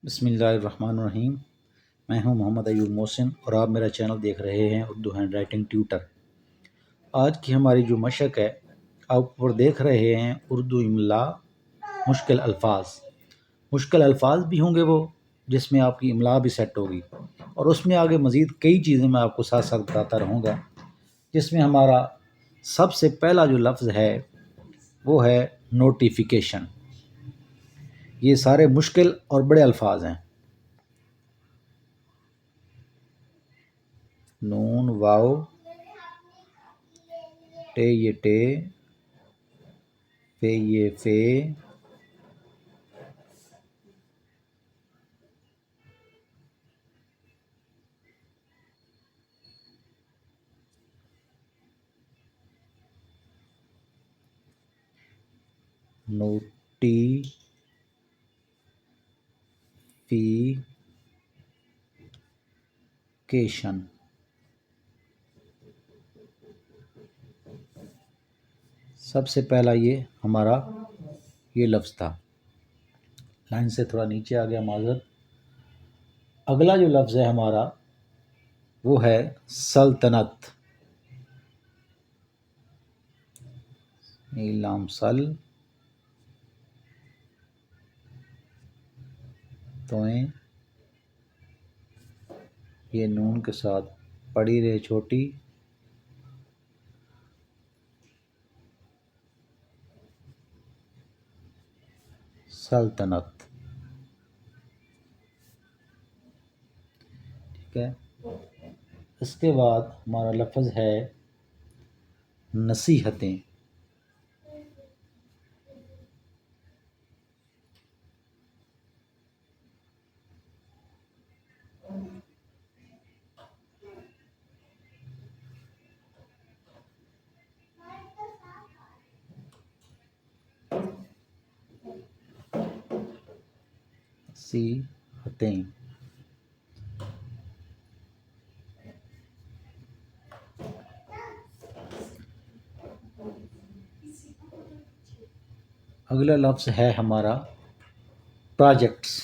बिस्मिल्लाहिर्रहमानिर्रहीम। मैं हूं मोहम्मद अयूब मोहसिन और आप मेरा चैनल देख रहे हैं उर्दू हैंड राइटिंग ट्यूटर। आज की हमारी जो मशक है, आप ऊपर देख रहे हैं उर्दू इमला मुश्किल अल्फाज। मुश्किल अल्फाज भी होंगे वो, जिसमें आपकी इमला भी सेट होगी, और उसमें आगे मज़ीद कई चीज़ें मैं आपको साथ साथ बताता रहूँगा। जिसमें हमारा सबसे पहला जो लफ्ज़ है वो है नोटिफिकेशन। ये सारे मुश्किल और बड़े अल्फाज हैं। नून वाव टे ये टे, फे ये फे, नोटिफिकेशन। सबसे पहला ये हमारा ये लफ्ज़ था। लाइन से थोड़ा नीचे आ गया, माज़रत। अगला जो लफ्ज़ है हमारा वो है सल्तनत। नीलाम सल तोएं, ये नून के साथ पड़ी रहे छोटी, सल्तनत। ठीक है। इसके बाद हमारा लफ्ज़ है नसीहतें। नसीहतें। अगला लफ्ज़ है हमारा प्रोजेक्ट्स।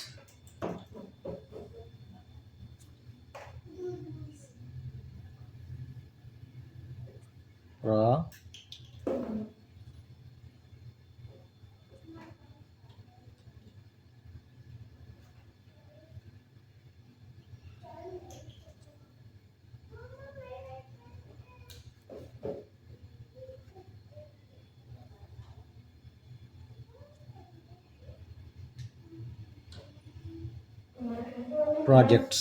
प्रोजेक्ट्स।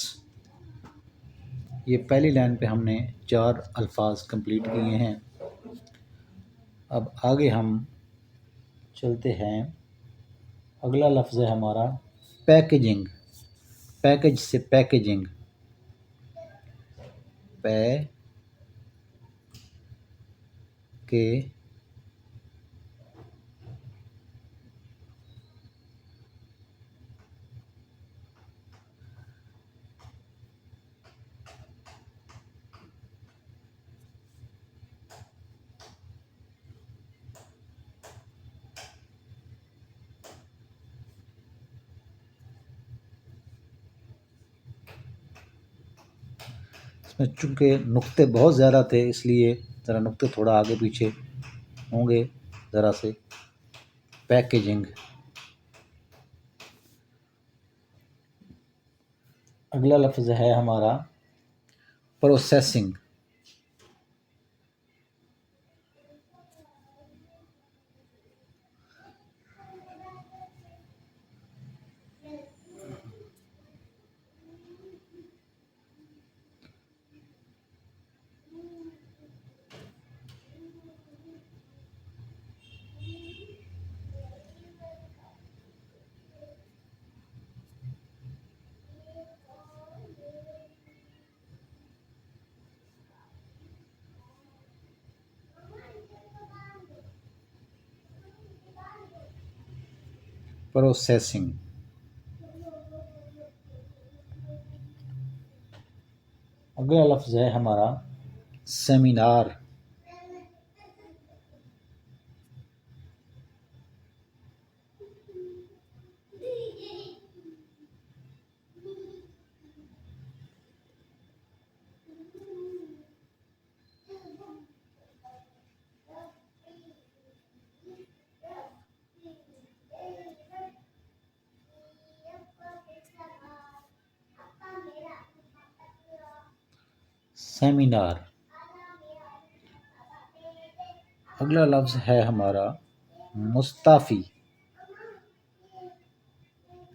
ये पहली लाइन पे हमने 4 अल्फाज कंप्लीट किए हैं। अब आगे हम चलते हैं। अगला लफ्ज़ है हमारा पैकेजिंग। पैकेज से पैकेजिंग। पै के इसमें चूँकि नुक्ते बहुत ज़्यादा थे, इसलिए ज़रा नुक्ते थोड़ा आगे पीछे होंगे ज़रा से। पैकेजिंग। अगला लफ्ज़ है हमारा प्रोसेसिंग। प्रोसेसिंग। अगला लफ्ज़ है हमारा सेमिनार। सेमिनार। अगला लफ्ज़ है हमारा मुस्ताफ़ी।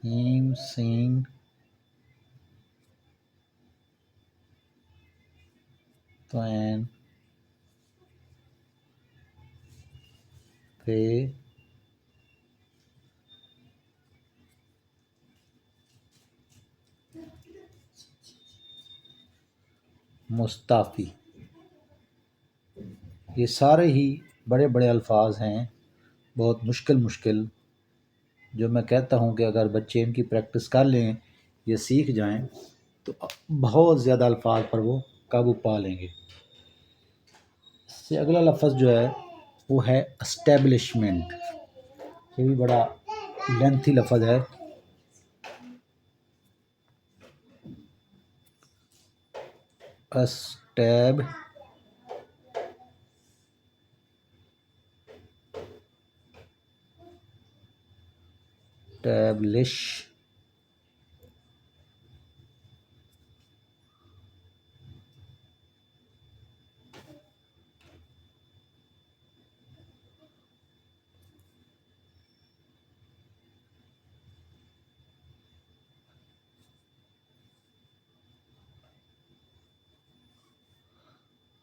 मीम सीन तैन पे मुस्ताफ़ी। ये सारे ही बड़े बड़े अल्फाज हैं, बहुत मुश्किल मुश्किल, जो मैं कहता हूँ कि अगर बच्चे इनकी प्रैक्टिस कर लें, ये सीख जाएं, तो बहुत ज़्यादा अल्फाज पर वो काबू पा लेंगे। इससे अगला लफ्ज़ जो है वो है एस्टेब्लिशमेंट। ये भी बड़ा लेंथी लफ्ज़ है। Establish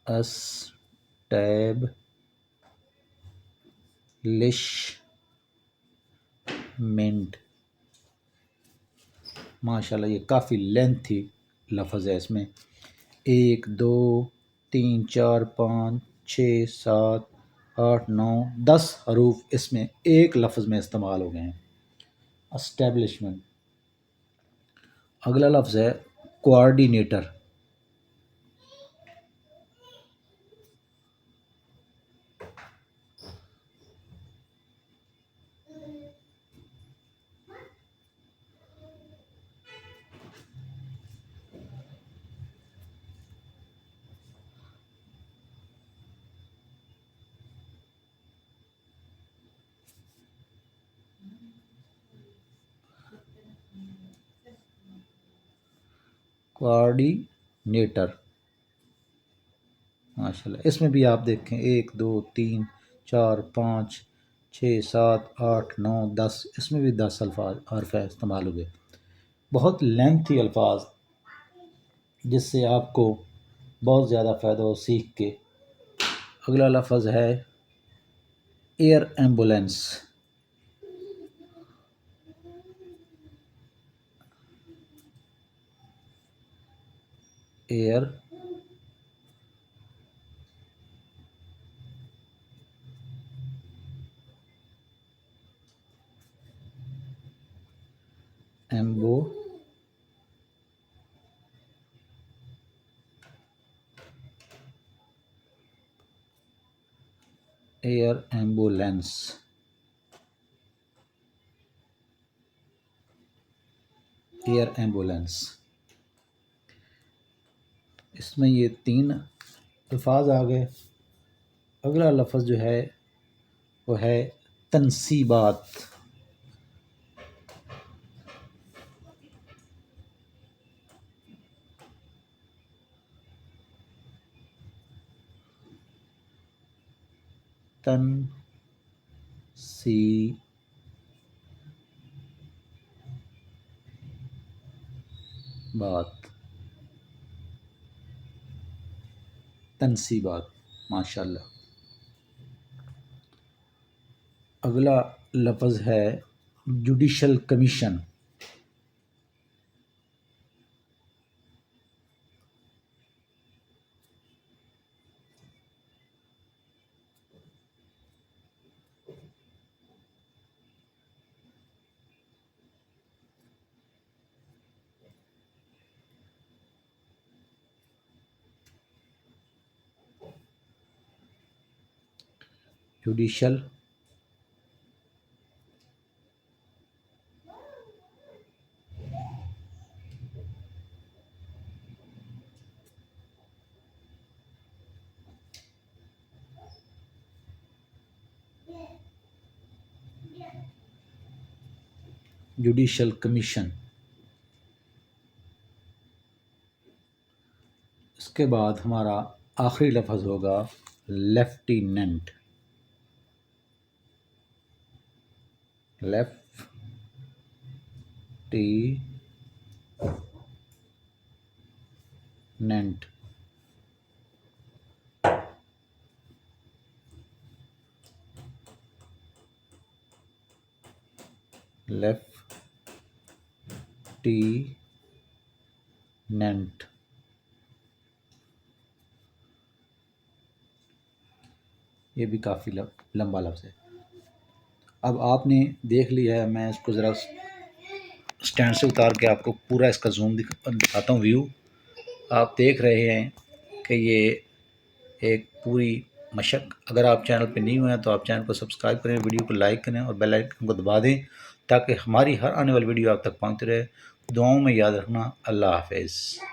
establishment. माशाल्लाह ये काफ़ी लेंथी लफ्ज़ है। इसमें 1 2 3 4 5 6 7 8 9 10 हरूफ इसमें एक लफ्ज़ में इस्तेमाल हो गए हैं, एस्टेब्लिशमेंट। अगला लफ्ज़ है कोऑर्डिनेटर। कोऑर्डिनेटर माशाल्लाह। इसमें भी आप देखें 1 2 3 4 5 6 7 8 9 10, इसमें भी 10 अल्फाज हर्फ है इस्तेमाल हुए। बहुत लेंथी अल्फाज, जिससे आपको बहुत ज़्यादा फ़ायदा हो सीख के। अगला लफ्ज़ है एयर एम्बुलेंस। एयर एम्बो एयर एम्बुलेंस। एयर एम्बुलेंस, इसमें ये 3 अल्फाज आ गए। अगला लफ्ज़ जो है वो है तनसीबात। तनसीबात। तनसीबात माशाल्लाह। अगला लफ्ज़ है जुडिशल कमीशन। Judicial commission. उसके बाद हमारा आखिरी लफ्ज़ होगा लेफ्टिनेंट। लेफ्टिनेंट। लेफ्टिनेंट। ये भी काफ़ी लंबा लफ्ज़ है। अब आपने देख लिया है, मैं इसको ज़रा स्टैंड से उतार के आपको पूरा इसका जूम दिखाता हूँ व्यू। आप देख रहे हैं कि ये एक पूरी मशक। अगर आप चैनल पे नहीं हुए हैं तो आप चैनल को सब्सक्राइब करें, वीडियो को लाइक करें और बेल आइकन को दबा दें ताकि हमारी हर आने वाली वीडियो आप तक पहुँचती रहे। दुआओं में याद रखना। अल्लाह हाफ़िज़।